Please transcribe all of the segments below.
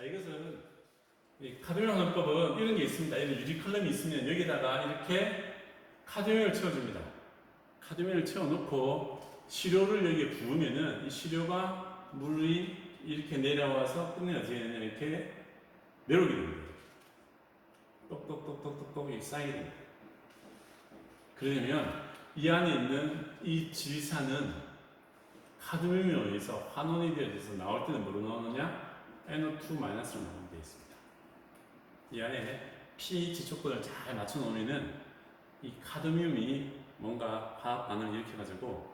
자, 이것은 이 카드뮴 환원법은 이런 게 있습니다. 이런 유리 컬럼이 있으면 여기다가 이렇게 카드뮴을 채워줍니다. 카드뮴을 채워놓고 시료를 여기에 부으면은 이 시료가 물이 이렇게 내려와서 끝내 어떻게 되냐 이렇게 내려오게 됩니다. 똑똑똑똑똑똑 이렇게 쌓이게 됩니다. 그러려면 이 안에 있는 이 질산은 카드뮴에 의해서 환원이 되어져서 나올 때는 뭐로 나오느냐? NO2- 로 나오게 되어 있습니다. 이 안에 pH 조건을 잘 맞춰 놓으면은 이 카드뮴이 뭔가 화학 반응을 일으켜가지고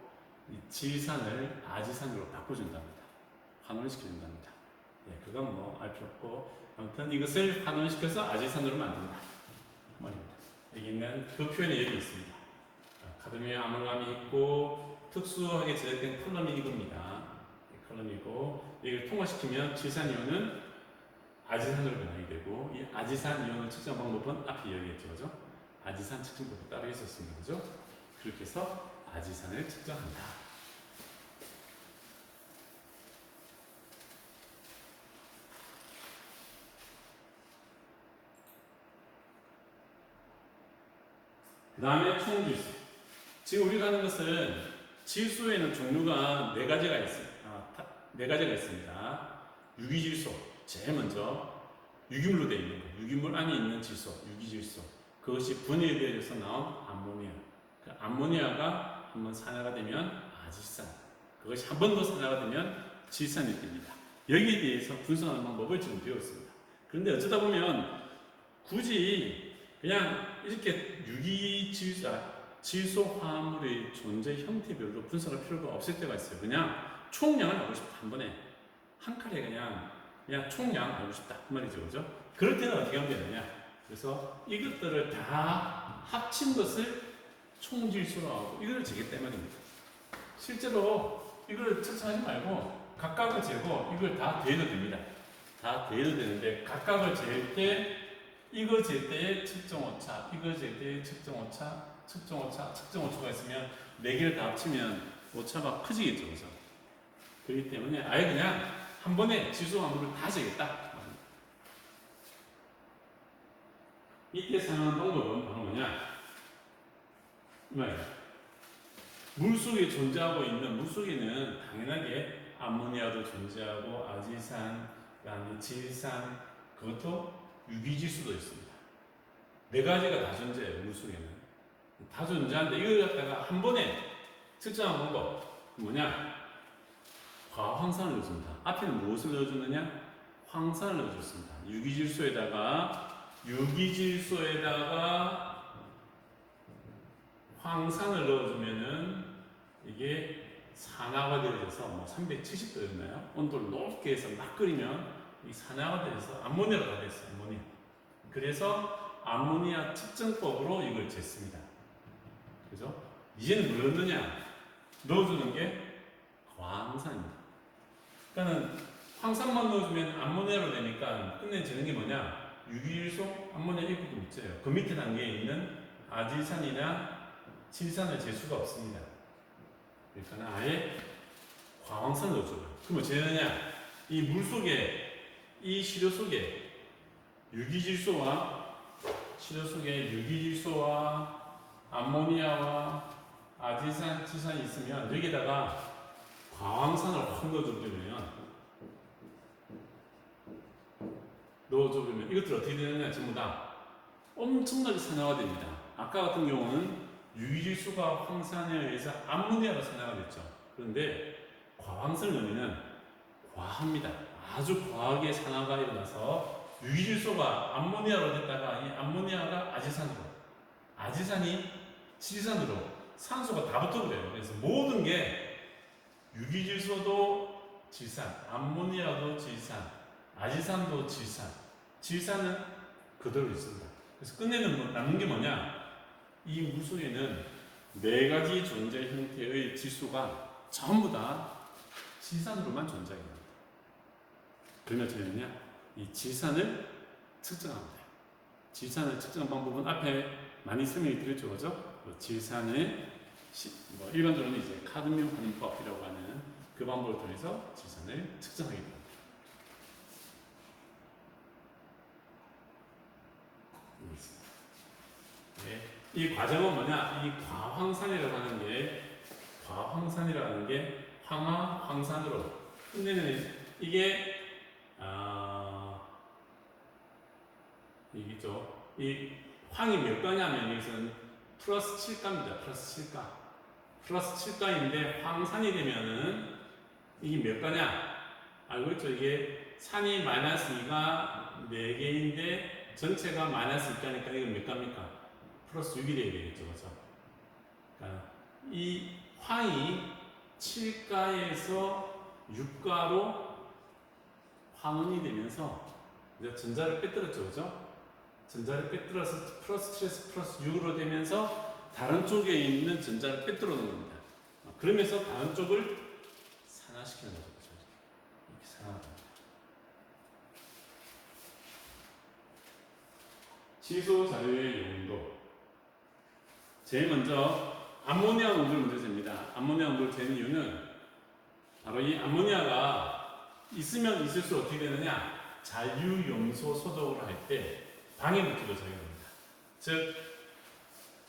이 질산을 아지산으로 바꿔준답니다. 환원시켜준답니다. 예, 그건 뭐 알 필요 없고 아무튼 이것을 환원시켜서 아지산으로 만든다 말입니다. 여기 있는 그 표현이 여기 있습니다. 카드뮴 아몰감이 있고 특수하게 제작된 컬럼이 이겁니다. 컬럼이고 이걸 통화시키면 질산이온은 아지산으로 변하게 되고 이 아지산 이온을 측정 방법은 앞에 얘기했죠, 그죠? 아지산 측정법이 따로 있었습니다, 그죠? 그렇게 해서 아지산을 측정한다. 그 다음에 총질소. 지금 우리가 하는 것은 질소에는 종류가 네 가지가 있습니다. 유기질소, 제일 먼저 유기물로 되어 있는 거, 유기물 안에 있는 질소, 유기질소. 그것이 분해되어서 나온 암모니아. 그 암모니아가 한번 산화가 되면 아지산. 그것이 한 번 더 산화가 되면 질산이 됩니다. 여기에 대해서 분석하는 방법을 지금 배웠습니다. 그런데 어쩌다 보면 굳이 그냥 이렇게 질소 화합물의 존재 형태별로 분석할 필요가 없을 때가 있어요. 그냥 총량을 알고 싶다. 한 번에. 한 칼에 그냥 총량 알고 싶다. 그 말이죠. 그죠? 그럴 때는 어떻게 하면 되느냐. 그래서 이것들을 다 합친 것을 총질소로 하고 이걸 재겠다 말입니다. 실제로 이걸 측정하지 말고 각각을 재고 이걸 다 더해도 됩니다. 다 더해도 되는데 각각을 잴 때 이거 잴 때의 측정 오차, 이거 잴 때의 측정 오차, 측정 오차, 측정 오차가 있으면 네 개를 다 합치면 오차가 커지겠죠, 그죠? 그렇기 때문에 아예 그냥 한 번에 질소 함수를 다 재겠다. 이때 사용하는 방법은 바로 뭐냐? 이 말이야. 물 속에 존재하고 있는 물 속에는 당연하게 암모니아도 존재하고 아지산, 그다음에 질산, 그것도 유기질소도 있습니다. 네 가지가 다 존재해요, 물 속에는. 다 존재하는데 이걸 갖다가 한 번에 측정한 방법 뭐냐? 과황산을 넣어줍니다. 앞에는 무엇을 넣어주느냐? 황산을 넣어줬습니다. 유기질소에다가 황산을 넣어주면은 이게 산화가 되어져서 뭐 370도였나요? 온도를 높게 해서 막 끓이면 이 산화가 되어서 암모니아가 다 됐어요. 암모니아. 그래서 암모니아 측정법으로 이걸 쟀습니다. 그죠? 이제는 뭘 넣느냐? 넣어주는 게 광산입니다. 그러니까는 황산만 넣어주면 암모니아로 되니까 끝내 지는 게 뭐냐? 유기질소, 암모니아 이것도 묻혀요. 그 밑에 단계에 있는 아질산이나 질산을 잴 수가 없습니다. 그러니까 아예 과황산을 넣어줘요. 그럼 어떻게 되느냐? 이 물 속에, 이 시료 속에 유기질소와 암모니아와 아질산, 질산이 있으면 여기다가 과황산을 확 넣어줘버리면 이것들 어떻게 되느냐? 전부 다 엄청나게 산화가 됩니다. 아까 같은 경우는 유기질소가 황산에 의해서 암모니아로 산화가 됐죠. 그런데 과황산을 넣으면 과합니다. 아주 과하게 산화가 일어나서 유기질소가 암모니아로 됐다가 이 암모니아가 아지산으로, 아지산이 질산으로 산소가 다 붙어버려요. 그래서 모든 게 유기질소도 질산, 암모니아도 질산, 아지산도 질산, 질산은 그대로 있습니다. 그래서 끝내는 남는 게 뭐냐? 이 물 속에는 네 가지 존재 형태의 질소가 전부 다 질산으로만 존재하게 됩니다. 그러면 저희는요, 이 질산을 측정합니다. 질산을 측정 방법은 앞에 많이 설명이 드렸죠, 그죠? 질산을 일반적으로는 이제 카드뮴 환원법이라고 하는 그 방법을 통해서 질산을 측정하게 됩니다. 있습니다. 네. 이 과정은 뭐냐? 이 과황산이라는 게 황화, 황산으로 끝내는 이게 이게죠. 이 황이 몇 가냐면 여기서는 플러스 7가입니다. 플러스 7가. 플러스 7가인데 황산이 되면은 이게 몇 가냐? 알고 있죠? 이게 산이 마이너스 2가 4개인데 전체가 마이너스 2가니까 이건 몇 가입니까? 플러스 6이 되어야 되겠죠. 그렇죠? 그러니까 이 황이 7가에서 6가로 황운이 되면서 이제 전자를 빼뜨렸죠. 그죠? 전자를 빼뜨려서 플러스 7에서 플러스 6으로 되면서 다른 쪽에 있는 전자를 빼뜨려 놓는 겁니다. 그러면서 다른 쪽을 산화시키는 거죠. 이렇게 산화하다. 취소 자료의 용도. 제일 먼저 암모니아 농도를 먼저 잽니다. 암모니아 농도를 재는 이유는 바로 이 암모니아가 있으면 있을수록 어떻게 되느냐? 잔류염소 소독을 할 때 방해물질로 작용합니다. 즉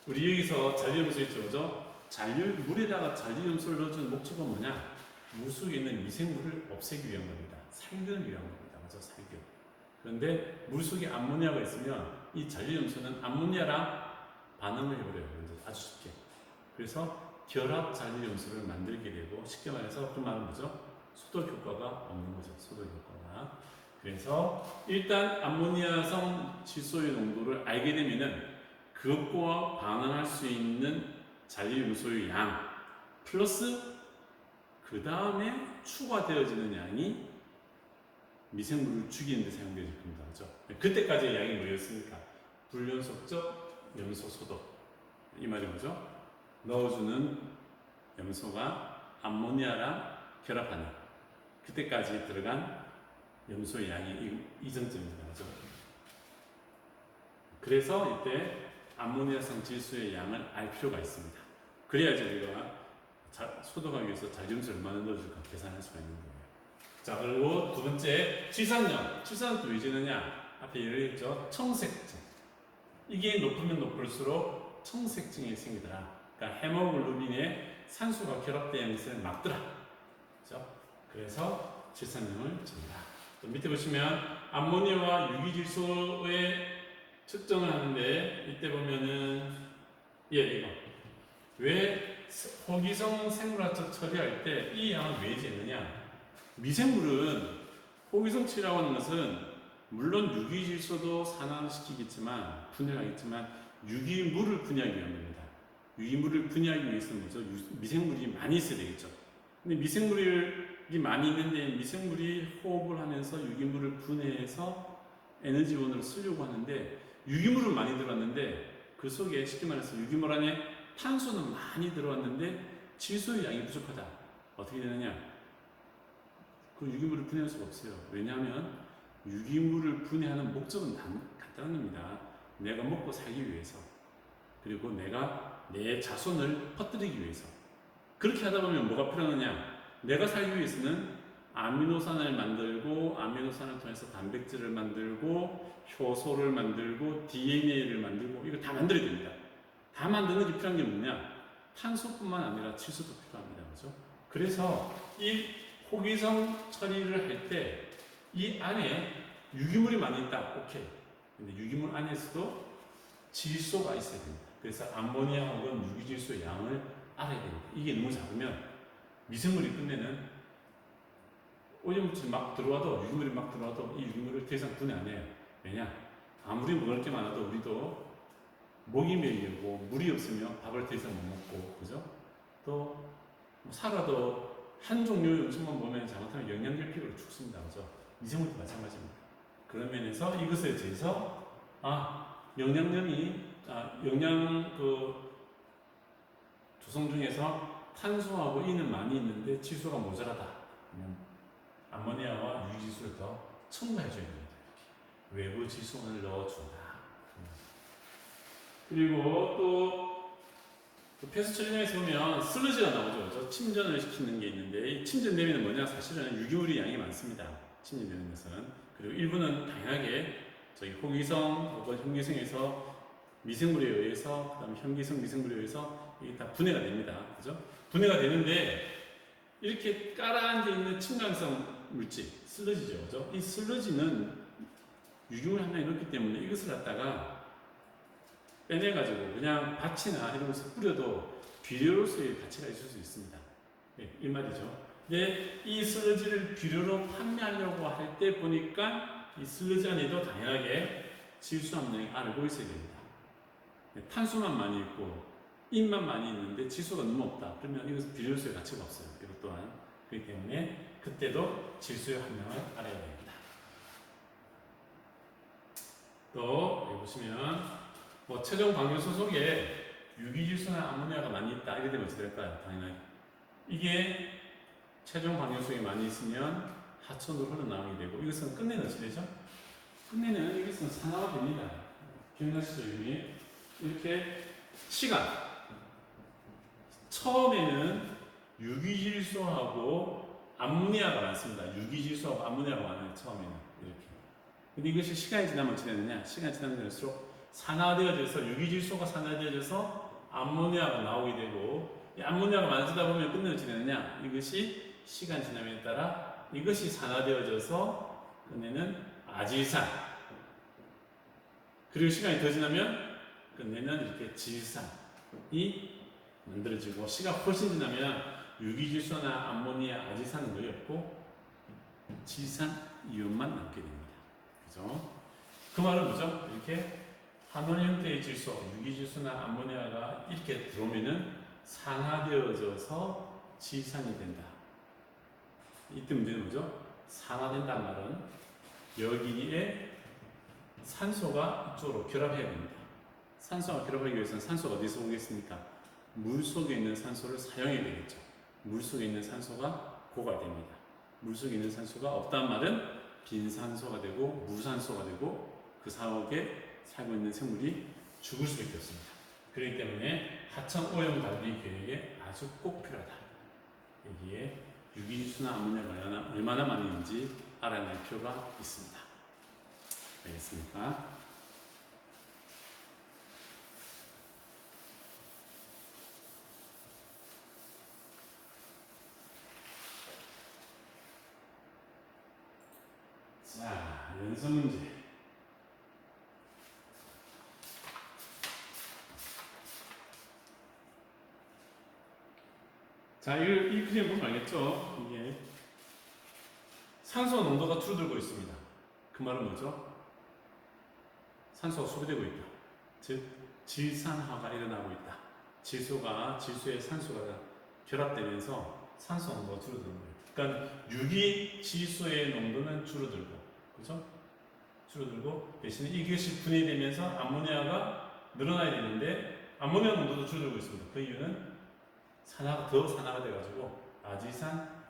우리 여기서 잔류염소 있죠, 그죠? 물에다가 잔류염소를 넣어주는 목적은 뭐냐? 물 속에 있는 미생물을 없애기 위한 겁니다. 살균을 위한 겁니다. 그죠? 살균. 그런데 물 속에 암모니아가 있으면 이 잔류염소는 암모니아랑 반응을 해버려요. 아주 쉽게. 그래서 결합 잔류염소를 만들게 되고 쉽게 말해서 그 말은 뭐죠? 소독 효과가 없는 거죠. 소독 효과가. 그래서 일단 암모니아성 질소의 농도를 알게 되면은 그것과 반응할 수 있는 잔류염소의 양 플러스 그 다음에 추가되어지는 양이 미생물을 죽이는 데 사용되어질 겁니다. 그렇죠? 그때까지의 양이 뭐였습니까? 불연속적 염소 소독. 이 말이 뭐죠? 넣어주는 염소가 암모니아랑 결합하는 그때까지 들어간 염소의 양이 이 정점입니다. 그렇죠? 그래서 이때 암모니아성 질소의 양을 알 필요가 있습니다. 그래야지 우리가 소독하기 위해서 잔류염소를 얼마나 넣어줄까 계산할 수가 있는 거예요. 자, 그리고 두 번째 질산염. 질산염도 왜 지느냐? 앞에 예를 들죠. 청색증. 이게 높으면 높을수록 청색증이 생기더라. 그러니까 헤모글로빈에 산소가 결합된 것을 막더라. 그렇죠? 그래서 질산염을 줍니다. 또 밑에 보시면 암모니아와 유기질소의 측정을 하는데 이때 보면은 이거 왜 호기성 생물학적 처리할 때 이 양을 왜 재느냐? 미생물은 호기성 처리라고 하는 것은 물론 유기질소도 산화시키겠지만 분해하겠지만 유기물을 분해하기 위한 겁니다. 유기물을 분해하기 위해서는 뭐죠? 미생물이 많이 있어야 되겠죠. 근데 미생물이 많이 있는데 미생물이 호흡을 하면서 유기물을 분해해서 에너지원으로 쓰려고 하는데 유기물은 많이 들어왔는데 그 속에 쉽게 말해서 유기물 안에 탄소는 많이 들어왔는데 질소의 양이 부족하다. 어떻게 되느냐? 그 유기물을 분해할 수가 없어요. 왜냐하면 유기물을 분해하는 목적은 간단한 겁니다. 내가 먹고 살기 위해서, 그리고 내가 내 자손을 퍼뜨리기 위해서. 그렇게 하다 보면 뭐가 필요하느냐? 내가 살기 위해서는 아미노산을 만들고, 아미노산을 통해서 단백질을 만들고, 효소를 만들고, DNA를 만들고, 이거 다 만들어야 됩니다. 다 만드는 게 필요한 게 뭐냐? 탄소뿐만 아니라 질소도 필요합니다. 그죠? 그래서 이 호기성 처리를 할 때 이 안에 유기물이 많이 있다. 오케이. 근데 유기물 안에서도 질소가 있어야 됩니다. 그래서 암모니아 혹은 유기질소의 양을 알아야 됩니다. 이게 너무 작으면 미생물이 끝내는 오염물질이 막 들어와도, 유기물이 막 들어와도 이 유기물을 더 이상 분해 안 해요. 왜냐? 아무리 먹을 게 많아도 우리도 목이 메이고 물이 없으면 밥을 더 이상 못 먹고, 그죠? 또 살아도 한 종류 음식만 보면 잘못하면 영양결핍으로 죽습니다. 그죠? 미생물도 마찬가지입니다. 그런 면에서 이것에 대해서 영양 조성 중에서 탄소하고 E는 많이 있는데 질소가 모자라다. 그러면 암모니아와 유기질소를 더 첨가해줘야 됩니다. 외부 질소를 넣어준다. 그리고 또 폐수 처리장에서 보면 슬러지가 나오죠. 그렇죠? 침전을 시키는 게 있는데 이 침전 대비는 뭐냐? 사실은 유기물이 양이 많습니다. 침전되는 것은. 그리고 일부는 다양하게 저기 호기성 혹은 현기성에서 미생물에 의해서 그다음 현기성 미생물에 의해서 이게 다 분해가 됩니다. 그죠? 분해가 되는데 이렇게 깔아앉아 있는 층간성 물질 슬러지죠. 그죠? 이 슬러지는 유기물 함량이 높기 때문에 이것을 갖다가 빼내가지고 그냥 밭이나 이런 곳에 뿌려도 비료로서의 가치가 있을 수 있습니다. 네, 이 말이죠. 근데 이 슬러지를 비료로 판매하려고 할 때 보니까 이 슬러지 안에도 당연하게 질소 함량이 알고 있어야 됩니다. 네, 탄수만 많이 있고 인만 많이 있는데 질소가 너무 없다. 그러면 이것은 비료로서의 가치가 없어요. 이것 또한. 그렇기 때문에 그때도 질소의 함량을 알아야 됩니다. 또 여기 보시면 뭐 최종 방류소 속에 유기질소나 암모니아가 많이 있다. 이렇게 되면 어떻게 될까요? 당연하게 이게 최종 방류소에 많이 있으면 하천으로 흘러나오게 되고 이것은 끝내는 어떻게 되죠? 끝내는 이것은 산화가 됩니다. 기억나시죠? 이렇게 시간 처음에는 유기질소하고 암모니아가 많습니다. 유기질소하고 암모니아가 많아요. 처음에는 이렇게. 근데 이것이 시간이 지나면 어떻게 되느냐? 시간이 지나면 될수록 산화되어져서 유기질소가 산화되어져서 암모니아가 나오게 되고 이 암모니아가 많아지다 보면 끝내는 어떻게 되느냐? 이것이 시간 지남에 따라 이것이 산화되어져서 끝내는 아질산 그리고 시간이 더 지나면 끝내는 이렇게 질산이 만들어지고 시간 훨씬 지나면 유기질소나 암모니아, 아질산은 거의 없고 질산 이온만 남게 됩니다. 그죠? 그 말은 뭐죠? 이렇게 한원 형태의 질소, 유기질소나 암모니아가 이렇게 들어오면은 산화되어져서 질산이 된다. 이때 문제는 뭐죠? 산화된다는 말은 여기에 산소가 이쪽으로 결합해야 됩니다. 산소가 결합하기 위해서는 산소가 어디서 오겠습니까? 물 속에 있는 산소를 사용해야 되겠죠. 물 속에 있는 산소가 고갈됩니다. 물 속에 있는 산소가 없다는 말은 빈산소가 되고 무산소가 되고 그 사옥에 살고 있는 생물이 죽을 수밖에 없습니다. 그렇기 때문에 하천 오염 관리 계획에 아주 꼭 필요하다. 여기에 유기질소나 암모니아가 얼마나 많이 있는지 알아낼 필요가 있습니다. 알겠습니까? 자, 연습 문제. 자, 이 그림 보면 알겠죠? 이게 산소 농도가 줄어들고 있습니다. 그 말은 뭐죠? 산소가 소비되고 있다. 즉, 질산화가 일어나고 있다. 질소에 산소가 결합되면서 산소 농도가 줄어드는 거예요. 그러니까 유기질소의 농도는 줄어들고, 그죠? 줄어들고, 대신에 이것이 분해되면서 암모니아가 늘어나야 되는데, 암모니아 농도도 줄어들고 있습니다. 그 이유는 더 산화가 돼가지고, 아질산,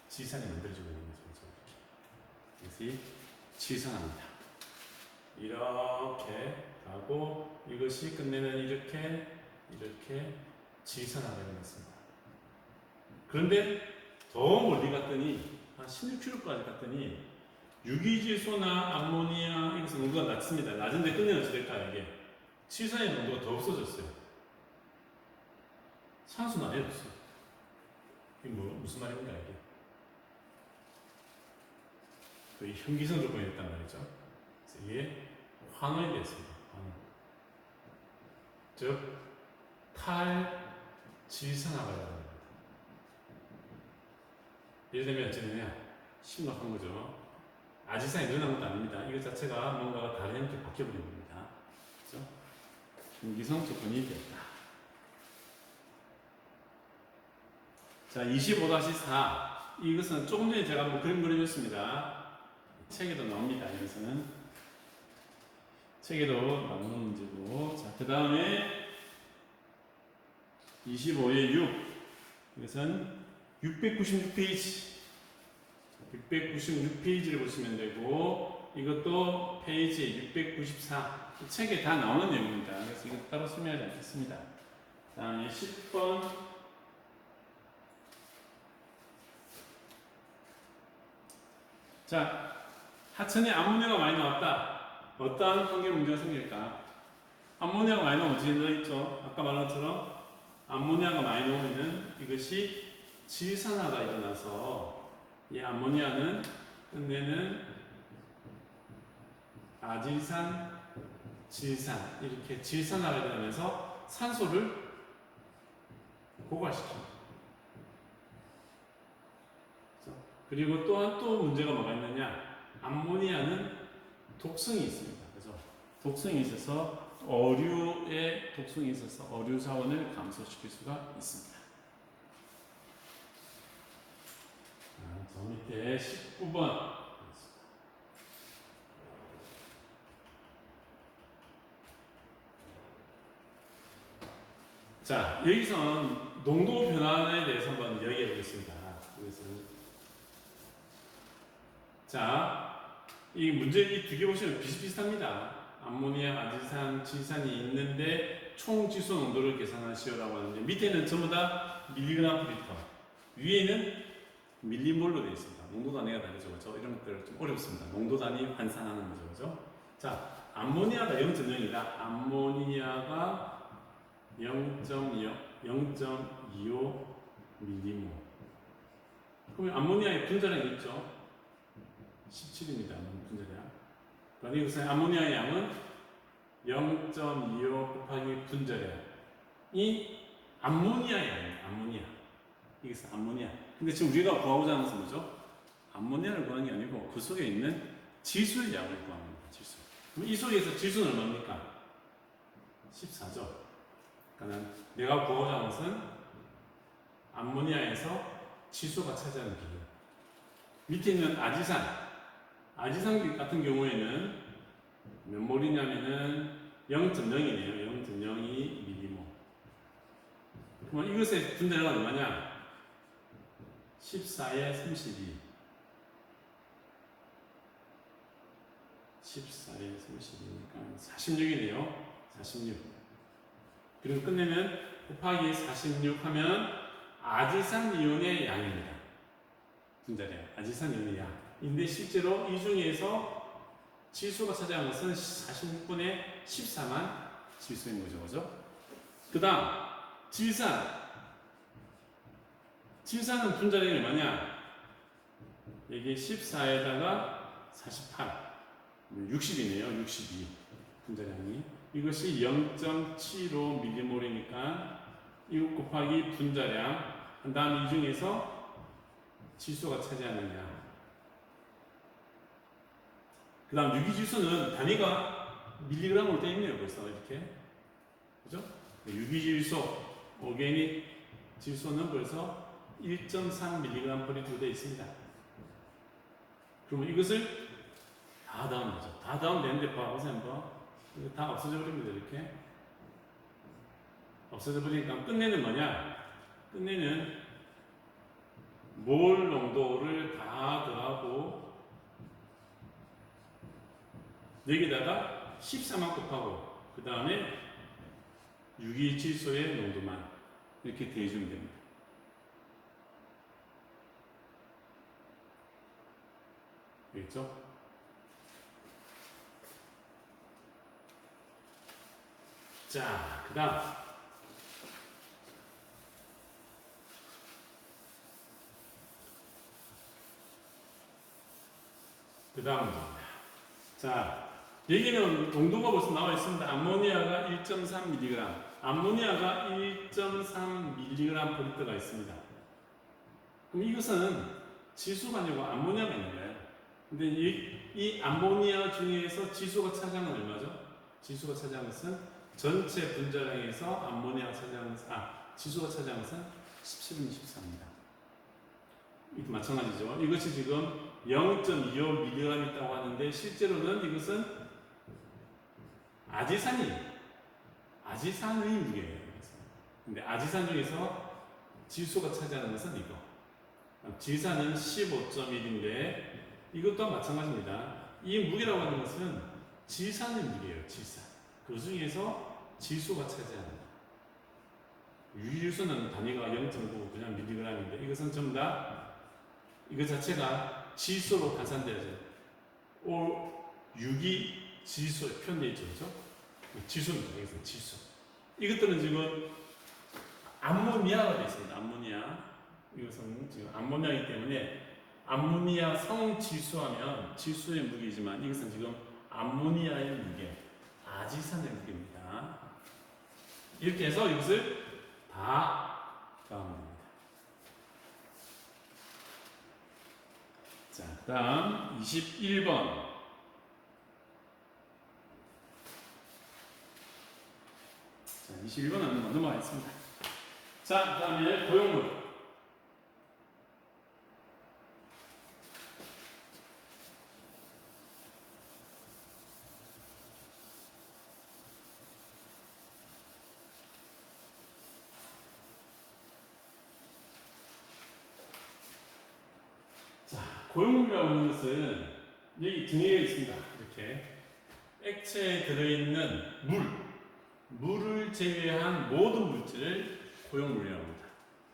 질산이 만들어지고 있는 거죠. 이것이 질산화입니다. 이렇게 가고, 이것이 끝내는 이렇게 질산화가 되는 것입니다. 그런데 더 멀리 갔더니 한 16km까지 갔더니 유기질소나 암모니아 이것은 농도가 낮습니다. 낮은데 끝내는 어찌 될까요? 이게 질산의 농도가 더 없어졌어요. 산소는 아예 없어요. 이게 무슨 말입니까 이게? 또 이 현기성 조건이 있단 말이죠. 그래서 이게 환원이 됐습니다. 환원. 즉 탈질산화가 일어납니다. 예를 들면 어쩌느냐 심각한 거죠. 아질산이 늘어난 것도 아닙니다. 이것 자체가 뭔가가 다른 형태로 바뀌어버린 겁니다. 그렇죠? 현기성 조건이 됐다. 자, 25-4 이것은 조금 전에 제가 한번 그림 그려줬습니다. 책에도 나옵니다. 이것은 책에도 나오는 문제고, 자, 그 다음에 25의 6 이것은 696페이지 696페이지를 보시면 되고, 이것도 페이지 694 책에 다 나오는 내용입니다. 그래서 이거 따로 설명하지 않겠습니다. 그 다음에 10번 자, 하천에 암모니아가 많이 나왔다. 어떠한 환경 문제가 생길까? 암모니아가 많이 나오면 어떻게 되어있죠? 아까 말한 것처럼 암모니아가 많이 나오면 이것이 질산화가 일어나서 이 암모니아는 끝내는 아질산, 질산 이렇게 질산화가 일어나면서 산소를 고갈시킵니다. 그리고 또한 또 문제가 뭐가 있느냐? 암모니아는 독성이 있습니다. 그래서 독성이 있어서 어류에 독성이 있어서 어류 사원을 감소시킬 수가 있습니다. 저 밑에 19번. 자, 여기서는 농도 변화에 대해서 한번 이야기해 보겠습니다. 자, 이 문제 이 두 개 보시면 비슷비슷합니다. 암모니아, 아질산, 질산이 있는데 총 질소 농도를 계산하시오라고 하는데 밑에는 전부 다 밀리그램 퍼 리터, 위에는 밀리몰로 되어 있습니다. 농도 단위가 다르죠, 그렇죠? 이런 것들 좀 어렵습니다. 농도 단위 환산하는 거죠, 그렇죠? 자, 암모니아가 0.0이다. 암모니아가 0.25 밀리몰. 그러면 암모니아의 분자량이 있죠? 17입니다. 분자량. 그러니까 이것은 암모니아의 양은 0.25 곱하기 분자량이 암모니아의 양이에요. 암모니아. 이것은 암모니아. 근데 지금 우리가 구하고자 하는 것은 뭐죠? 암모니아를 구하는 게 아니고 그 속에 있는 질소의 양을 구하는 겁니다. 질소. 그럼 이 속에서 질소는 얼마입니까? 14죠. 그러니까 내가 구하고자 하는 것은 암모니아에서 질소가 차지하는 비율. 밑에 있는 아지산 같은 경우에는 몇 몰이냐면은 0.0이네요. 0.02 밀리몰. 그럼 이것의 분자량은 얼마냐? 14에 32. 14에 32니까 46이네요. 46. 그리고 끝내면 곱하기 46 하면 아지산 이온의 양입니다. 분자량. 아지산 이온의 양. 근데 실제로 이 중에서 질소가 차지한 것은 46분의 14만 질소인 거죠. 그죠? 그 다음, 질산은 분자량이 얼마냐? 여기 14에다가 48. 60이네요. 62. 분자량이. 이것이 0.75 밀리몰이니까 이것 곱하기 분자량. 그 다음 이 중에서 질소가 차지하는 양. 그 다음 유기질소는 단위가 밀리그램으로 되어 있네요. 벌써 이렇게. 그죠? 유기질소, 오게닉 질소는 벌써 1.3mg per L로 되어 있습니다. 그러면 이것을 다 더하는 거죠. 다 더하면 되는데 봐보세요 한번. 이거 다 없어져 버립니다. 이렇게. 없어져 버리니까 끝내는 뭐냐? 끝내는 몰 농도를 다 더하고 여기다가 14만 곱하고 그 다음에 유기질소의 농도만 이렇게 대해주면 됩니다. 알겠죠? 자, 그 다음 자, 여기는 농도가 벌써 나와 있습니다. 암모니아가 1.3mg, 암모니아가 1.3mg per L가 있습니다. 그럼 이것은 질소가 아니고 암모니아가 있는 거예요. 근데 이 암모니아 중에서 질소가 차지하는 건 얼마죠? 질소가 차지하는 것은 전체 분자량에서 암모니아가 차지하는 것은, 질소가 차지하는 것은 17분의 14입니다. 이것도 마찬가지죠. 이것이 지금 0.25mg 있다고 하는데 실제로는 이것은 아지산의 무게예요. 근데 아지산 중에서 질소가 차지하는 것은 이거. 질산은 15.1인데 이것도 마찬가지입니다. 이 무게라고 하는 것은 질산의 무게예요. 질산. 그 중에서 질소가 차지하는 유기질소는 단위가 0.9 그냥 밀리그램인데 이것은 전부 다 이것 자체가 질소로 환산되어져. 유기 지수에 표현되어 있죠. 그죠? 지수입니다. 여기서 지수. 이것들은 지금 암모니아가 되어 있습니다. 암모니아. 이것은 지금 암모니아이기 때문에 암모니아 성지수하면 지수의 무게이지만 이것은 지금 암모니아의 무게, 아지산의 무게입니다. 이렇게 해서 이것을 다 더하면 됩니다. 자, 그 다음 21번. 자, 21번은 넘어가겠습니다. 자, 그 다음에 고용물. 고용물이라고 하는 것은 여기 정의가 있습니다. 이렇게 액체에 들어있는 물을 제외한 모든 물질을 고용물이라고 합니다.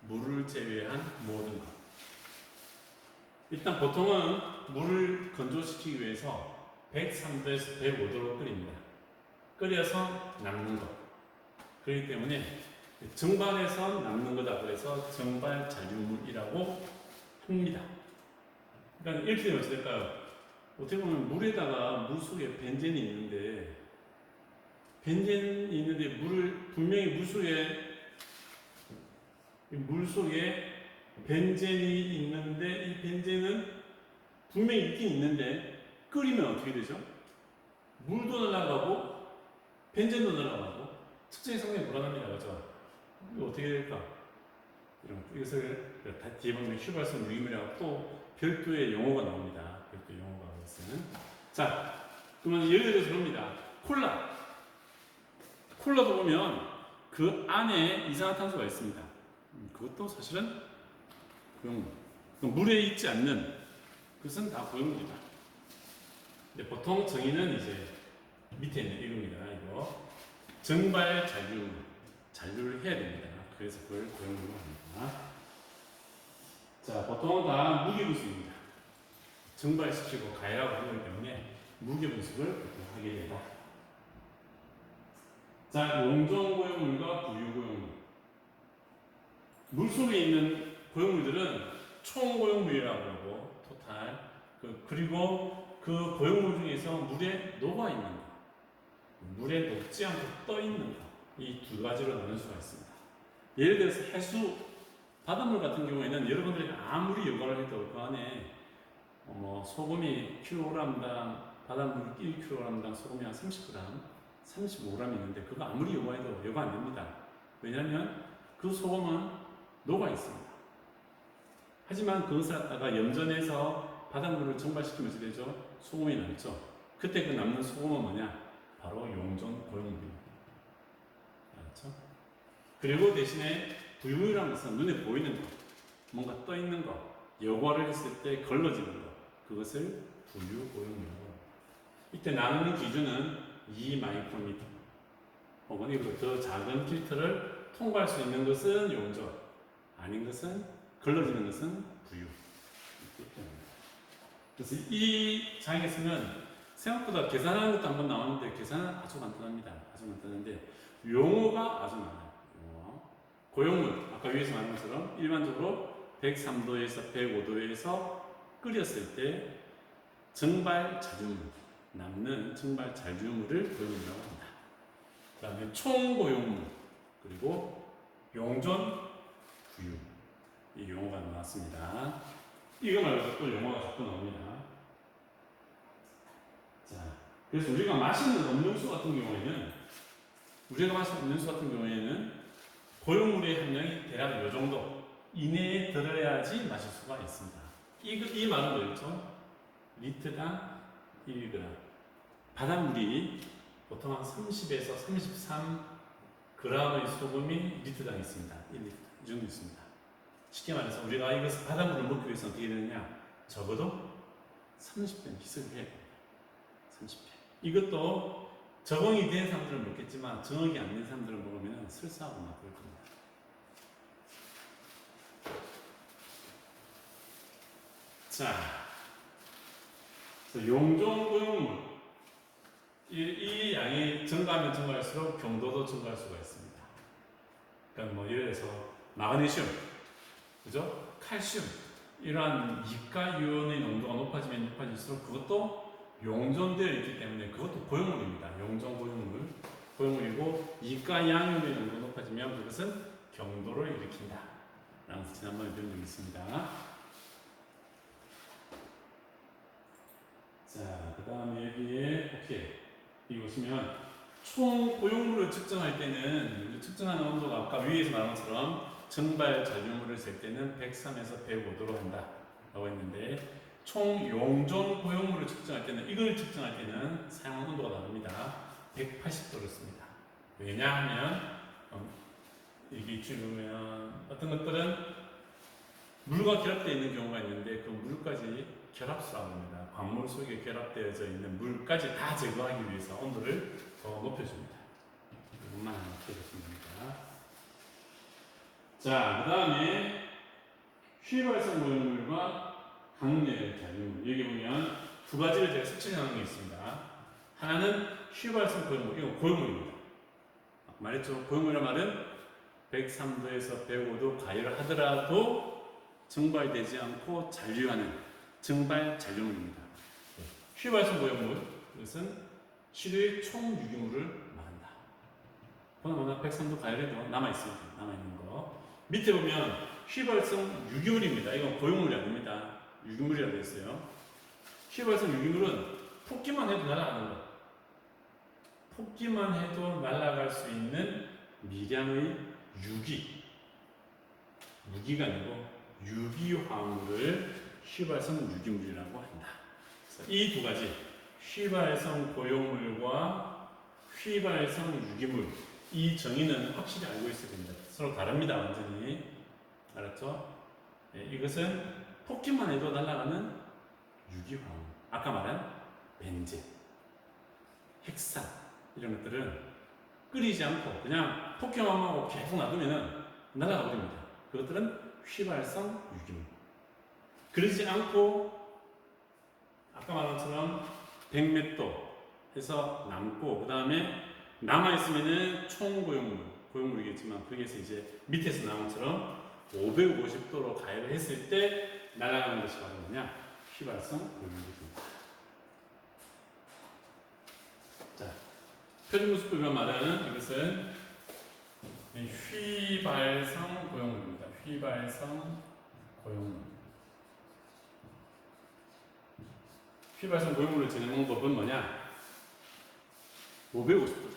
물을 제외한 모든 것. 일단 보통은 물을 건조시키기 위해서 103도에서 105도로 끓입니다. 끓여서 남는 것. 그렇기 때문에 증발해서 남는 거다 그래서 증발잔류물이라고 합니다. 그러니까 이렇게 되면 어떻게 될까요? 어떻게 보면 물에다가 물 속에 벤젠이 있는데 분명히 물 속에 벤젠이 있는데 이 벤젠은 분명히 있긴 있는데 끓이면 어떻게 되죠? 물도 날아가고 벤젠도 날아가고 특징이 상당히 불안합니다. 그렇죠? 이거 어떻게 될까? 이것을 뒤에 보면 휘발성 유기물이라고 또 별도의 용어가 나옵니다. 별도 용어가 있으면. 자, 그러면 예를 들어서 그럽니다. 콜라도 보면 그 안에 이산화탄소가 있습니다. 그것도 사실은 고용물. 물에 있지 않는 그것은 다 고용물이다. 근데 보통 정의는 이제 밑에 있는 이겁니다. 이거 증발 잔류를 해야 됩니다. 그래서 그걸 고용물로 합니다. 자, 보통 다 무게분수입니다. 증발시키고 가열하고 하는 거기 때문에 무게분수를 하게 된다. 자, 용존 고용물과 부유 고용물. 물 속에 있는 고용물들은 총 고용물이라고 하고 토탈. 그리고 그 고용물 중에서 물에 녹아 있는 거, 물에 녹지 않고 떠 있는 거, 이 두 가지로 나눌 수가 있습니다. 예를 들어서 해수 바닷물 같은 경우에는 여러분들이 아무리 여과를 해도 그 안에 소금이 킬로그램당 바닷물 1kg당 소금이 한 30g, 35g 있는데 그거 아무리 여과해도 여과 안 됩니다. 왜냐하면 그 소금은 녹아 있습니다. 하지만 그것을 갖다가 염전해서 바닷물을 증발시키면 어떻게 되죠? 소금이 남죠. 그때 그 남는 소금은 뭐냐? 바로 용존 고용물입니다. 알았죠? 그리고 대신에 부유물이라는 것은 눈에 보이는 것, 뭔가 떠 있는 것, 여과를 했을 때 걸러지는 것, 그것을 부유 고용물이라고 합니다. 이때 나누는 기준은 2마이크로미터 혹은 이보다 더 작은 필터를 통과할 수 있는 것은 용존, 아닌 것은 걸러지는 것은 부유. 그래서 이 장에 쓰면 생각보다 계산하는 것도 한번 나왔는데 계산은 아주 간단합니다. 아주 간단한데 용어가 아주 많아요. 고용물, 아까 위에서 말한 것처럼 일반적으로 103도에서 105도에서 끓였을 때 증발자주물, 남는 증발자주물을 고용물이라고 합니다. 그 다음에 총고용물, 그리고 용존, 부유, 이 용어가 나왔습니다. 이거 말고 또 용어가 자꾸 나옵니다. 자, 그래서 우리가 마시는 음료수 같은 경우에는 고용물의 함량이 대략 이 정도 이내에 들어야지 마실 수가 있습니다. 이 말은 뭐였죠? 리터당 1g. 바닷물이 보통 한 30에서 33g의 소금이 리터당 있습니다. 1리터 이 정도 있습니다. 쉽게 말해서 우리가 이것을 바닷물을 먹기 위해서 어떻게 되느냐? 적어도 30배 희석을 해야 됩니다. 30배. 이것도 적응이 된 사람들은 먹겠지만 적응이 안 된 사람들은 먹으면 설사하고 막 그럴 겁니다. 자, 용존 고용물. 이 양이 증가하면 증가할수록 경도도 증가할 수가 있습니다. 그러니까 뭐 예를 들어서 마그네슘, 그죠? 칼슘 이러한 이가 유원의 농도가 높아지면 높아질수록 그것도 용존되어 있기 때문에 그것도 고용물입니다. 용존 고용물이고 이가 양염의 농도가 높아지면 그것은 경도를 일으킨다. 라고 지난번에 배운 적이 있습니다. 자, 그 다음에 여기에 오케이. 여기 보시면 총 고용물을 측정할 때는 측정하는 온도가 아까 위에서 말한 것처럼 증발 잔유물을 셀 때는 103에서 105도로 한다 라고 했는데 총 용존 고용물을 측정할 때는 이걸 측정할 때는 사용 온도가 다릅니다. 180도를 씁니다. 왜냐하면 여기 보면 어떤 것들은 물과 결합되어 있는 경우가 있는데 그 물까지 결합수라고 합니다. 광물 속에 결합되어져 있는 물까지 다 제거하기 위해서 온도를 더 높여줍니다. 이것만 높여주시면 됩니다. 자, 그 다음에 휘발성 고용물과 강렬 잔유물. 여기 보면 두 가지를 제가 색칠하는 게 있습니다. 하나는 휘발성 고용물, 이거 고용물입니다. 말했죠. 고용물이란 말은 103도에서 105도 가열을 하더라도 증발되지 않고 잔류하는 증발 잔류물입니다. 휘발성 고용물, 이것은 시료의 총 유기물을 말한다. 보나마나 103도 가열해도 남아있습니다. 남아있는 거. 밑에 보면 휘발성 유기물입니다. 이건 고용물이 아닙니다. 유기물이라고 했어요. 휘발성 유기물은 폭기만 해도 날아가는 것. 폭기만 해도 날아갈 수 있는 미량의 유기. 무기가 아니고 유기화물을 휘발성 유기물이라고 한다. 이 두 가지, 휘발성 고용물과 휘발성 유기물, 이 정의는 확실히 알고 있어야 됩니다. 서로 다릅니다. 완전히. 알았죠? 네, 이것은 폭기만 해도 날아가는 유기화물. 아까 말한 벤젠, 핵산 이런 것들은 끓이지 않고 그냥 폭기만 하고 계속 놔두면 날아가 버립니다. 그것들은 휘발성 유기물. 그러지 않고 아까 말한 것처럼 100몇 해서 남고 그 다음에 남아있으면은 총 고용물이겠지만 거기에서 이제 밑에서 나온 것처럼 550도로 가열을 했을 때 날아가는 것이 바로 뭐냐? 휘발성 고용물입니다. 자, 표준구수법이란 말은 이것은 휘발성 고용물입니다. 휘발성 고용물. 휘발성 고용물을 재는 방법은 뭐냐? 550도다.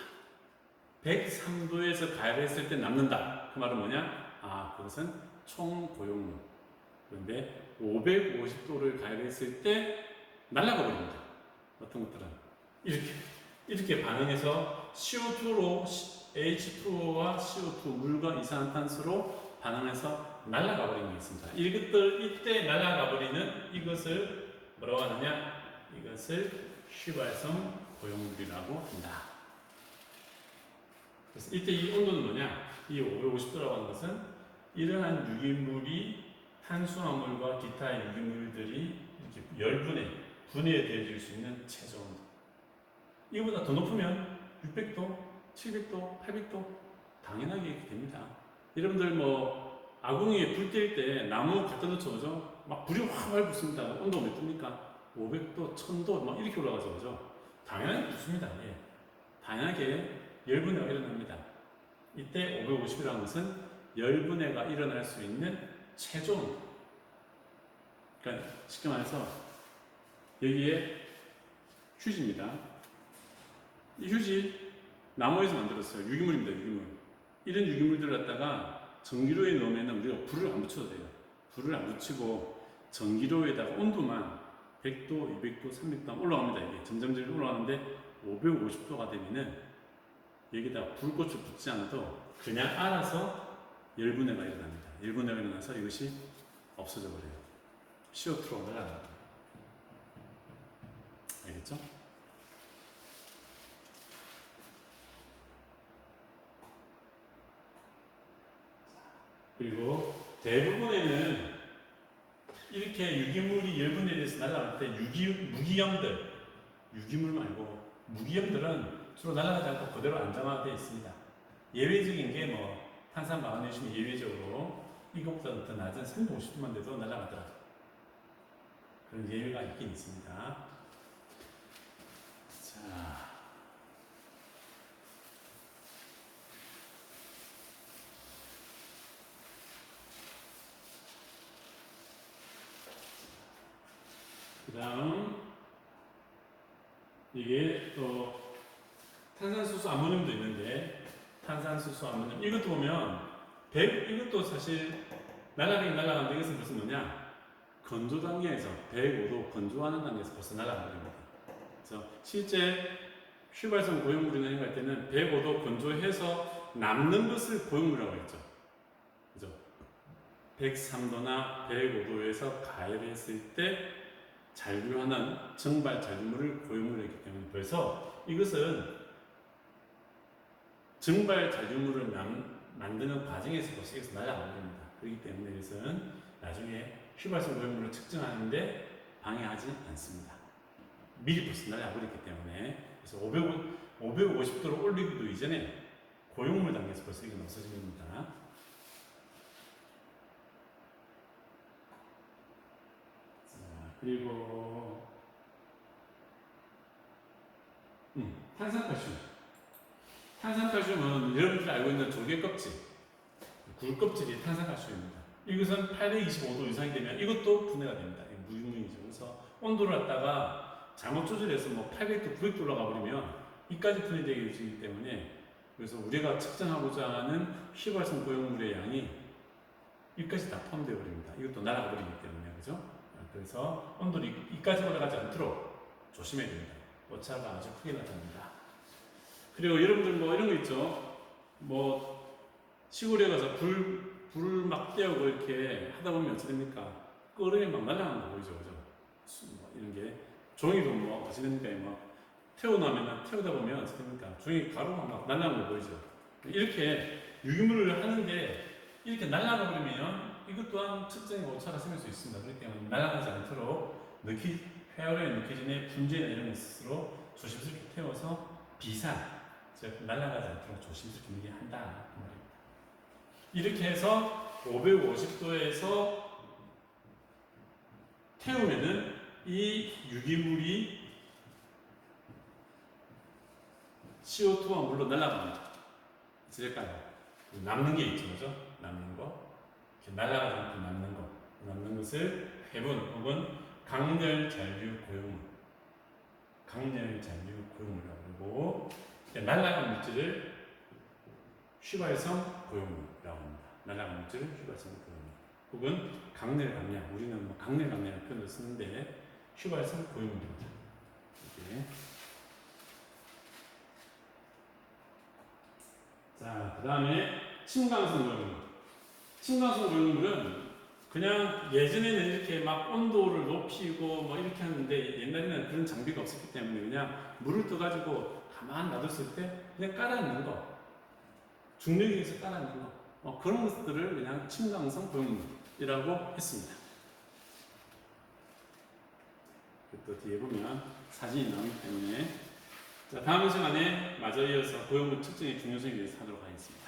103도에서 가열했을 때 남는다. 그 말은 뭐냐? 아, 그것은 총 고용물. 그런데 550도를 가열했을 때 날아가 버립니다. 어떤 것들은 이렇게 반응해서 CO2로 H2O와 CO2 물과 이산화탄소로 반응해서 날아가 버리는 게 있습니다. 이때 날아가 버리는 이것을 뭐라고 하느냐? 이것을 휘발성 고용물이라고 한다. 그래서 이때 이 온도는 뭐냐? 이 550도라고 하는 것은 이러한 유기물이 탄수화물과 기타 유기물들이 이렇게 열분해 분해되어질 수 있는 최저 온도. 이거보다 더 높으면 600도, 700도, 800도 당연하게 이렇게 됩니다. 여러분들 뭐 아궁이에 불 뗄 때 나무 갖다 놓죠, 막 불이 확 붙습니다. 온도가 몇 도입니까? 500도, 1000도 막 이렇게 올라가죠, 그죠? 당연하게 붙습니다. 예. 당연하게 열분해가 일어납니다. 이때 550이라는 것은 열분해가 일어날 수 있는 최종 온도. 그러니까 쉽게 말해서 여기에 휴지입니다. 이 휴지 나무에서 만들었어요. 유기물입니다. 유기물. 이런 유기물들을 갖다가 전기로에 넣으면 우리가 불을 안 붙여도 돼요. 불을 안 붙이고 전기로에다가 온도만 100도, 200도, 300도 올라갑니다. 이게 점점 올라가는데 550도가 되면은 여기다 불꽃을 붙지 않아도 그냥 알아서 열분해가 일어납니다. 열분해가 일어나서 이것이 없어져 버려요. CO2로 날아갑니다. 알겠죠? 그리고 대부분에는 이렇게 유기물이 열분해돼서 날아갈 때 무기염들, 유기물 말고 무기염들은 주로 날아가지 않고 그대로 안정화되어 있습니다. 예외적인 게 뭐 탄산 마그네슘이 예외적으로 이것보다 더 낮은 350도만 돼도 날아가더라. 그런 예외가 있긴 있습니다. 자, 그 다음 이게 또 탄산수소 아모늄도 있는데 탄산수소 아모늄 이것도 보면 이것도 사실 날아가긴 날아가는데 이것은 무슨 뭐냐 건조 단계에서 105도 건조하는 단계에서 벌써 날아가는 겁니다. 그래서 실제 휘발성 고용물이 날아갈 때는 105도 건조해서 남는 것을 고용물이라고 했죠. 그죠? 103도나 105도에서 가열했을 때 잔류하는 정발 잔류물을 고용물이기 때문에 벌써 이것은 정발 잔류물을 만드는 과정에서 벌써 이것은 날아가는 겁니다. 그렇기 때문에 이것은 나중에 휘발성 고용물을 측정하는데 방해하지 않습니다. 미리 벌써 날아버렸기 때문에 그래서 550도로 올리기도 이전에 고용물 단계에서 벌써 이건 없어집니다. 자, 그리고 탄산칼슘. 탄산칼슘은 여러분들이 알고 있는 조개 껍질, 굴 껍질이 탄산칼슘입니다. 이것은 825도 이상이 되면 이것도 분해가 됩니다. 무유무이죠. 그래서 온도를 갖다가 잘못 조절해서 뭐 800도, 900도 올라가 버리면 이까지 분해되게 되기 때문에 그래서 우리가 측정하고자 하는 휘발성 고용물의 양이 이까지 다 포함되어 버립니다. 이것도 날아가 버리기 때문에 그죠? 그래서 온도를 이까지 올라가지 않도록 조심해야 됩니다. 오차가 아주 크게 나타납니다. 그리고 여러분들 뭐 이런 거 있죠? 뭐 시골에 가서 불을 막 떼우고 이렇게 하다 보면 어찌 됩니까? 끓으면 막 날아가는 거 보이죠? 그죠? 뭐 이런 게 종이도 뭐 어찌 됩니까? 막 태우다 보면 어찌 됩니까? 종이 가루가 막 날아가는 거 보이죠? 이렇게 유기물을 하는데 이렇게 날아가 버리면 이것 또한 측정의 오차가 생길 수 있습니다. 그렇기 때문에 날아가지 않도록 회화로에 느껴지는 분재나 이런 것으로 조심스럽게 태워서 비산, 즉 날아가지 않도록 조심스럽게 한다. 이렇게 해서 550도에서 태우면은 이 유기물이 CO2와 물로 날아갑니다. 어떨까요? 남는 게 있죠, 그죠? 남는 거. 이렇게 날아가지 않고 남는 거. 남는 것을 해분 혹은 강렬 잔류 고용물. 강렬 잔류 고용물이라고 그러고, 날아간 물질을 휘발성 고용물이라고 합니다. 날아간 물질을 휘발성 고용물. 혹은 강렬 강량. 우리는 뭐 강렬 강량을 표현을 쓰는데 휘발성 고용물입니다. 이렇게. 자, 그 다음에 침강성 고용물. 침강성 고용물은 그냥 예전에는 이렇게 막 온도를 높이고 뭐 이렇게 하는데 옛날에는 그런 장비가 없었기 때문에 그냥 물을 떠가지고 가만 놔뒀을 때 그냥 깔아놓는 거. 중력에서 깔아놓는 거. 그런 것들을 그냥 침강성 고용물이라고 했습니다. 또 뒤에 보면 사진이 나오기 때문에 자, 다음 시간에 마저 이어서 고용물 측정의 중요성에 대해서 하도록 하겠습니다.